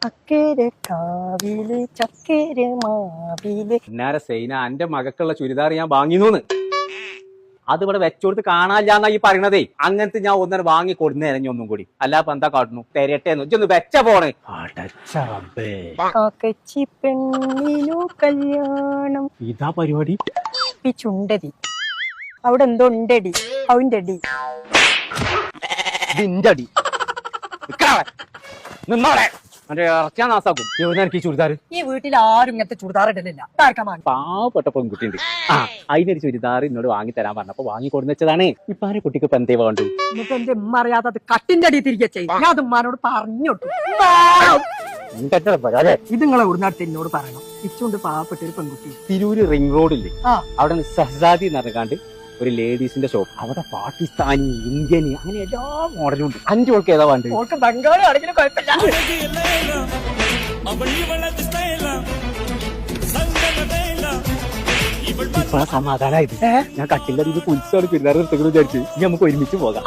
അക്കരെ കാവില് ചക്കര മാവില്. പിന്നാരെ സൈന എന്റെ മകക്കുള്ള ചുരിദാർ ഞാൻ വാങ്ങിന്നൂന്ന് അത് ഇവിടെ വെച്ചോടുത്ത് കാണാനില്ലാന്നാ ഈ പറയണതേ. അങ്ങനത്തെ ഞാൻ ഒന്നര വാങ്ങി കൊടുന്നേരം ഒന്നും കൂടി അല്ലാപ്പ എന്താ കാട്ടുന്നു തെരട്ടേന്ന് ഇജ്ജൊന്ന് വെച്ച പോണ്. കാക്കച്ചി പെണ്ണിനു കല്യാണം. ഇതാ പരിപാടി. ഈ ചുണ്ടതി അവിടെ എന്തോ ഉണ്ടടി, അവന്റെ അടി ഇതിന്റെ അടി നിന്നോളെ എന്റെ ഇറച്ചാൻ നാസാക്കും. എവിടെ എനിക്ക് ചുരിദാർ? ഈ വീട്ടിൽ ആരും ഇങ്ങനത്തെ ചുരിദാർ ഇടലില്ല. പാവപ്പെട്ട പെൺകുട്ടിയുണ്ട്. ആ അതിനൊരു ചുരിദാർ എന്നോട് വാങ്ങി തരാൻ പറഞ്ഞപ്പോ വാങ്ങി കൊടുന്ന് വെച്ചതാണ്. ഇപ്പൊ ആരെ കുട്ടിക്ക് ഇപ്പൊ എന്തേ വേണ്ടു? എന്നിട്ട് എന്റെ ഉമ്മ അറിയാതെ അത് കട്ടിന്റെ അടി തിരികെ ചെയ്യും. ഞാൻ അത് ഉമ്മാനോട് പറഞ്ഞോട്ടു. ഇത് നിങ്ങളെ ഉടനാട്ട് എന്നോട് പറയണം. ഇച്ചുണ്ട് പാവപ്പെട്ട ഒരു പെൺകുട്ടി. തിരൂര് റിംഗ് റോഡില്ലേ, ആ അവിടെ സഹസാദി എന്ന് പറഞ്ഞാണ്ട് ഒരു ലേഡീസിന്റെ ഷോപ്പ്. അവിടെ പാകിസ്ഥാനി, ഇന്ത്യന് അങ്ങനെ എല്ലാ മോഡലും ഉണ്ട്. അഞ്ചു ഓൾക്ക് ഏതാ വേണ്ടത്? ഓൾക്ക് ബംഗാളി ആണെങ്കിലും കുഴപ്പമില്ല. ഇപ്പൊ സമാധാനായത്. ഞാൻ കട്ടിന്റെ അടിയിൽ പുലിച്ചാണ് ചുരിദാർ നിർത്തുന്നത് വിചാരിച്ചു. ഇനി നമുക്ക് ഒരുമിച്ച് പോകാം.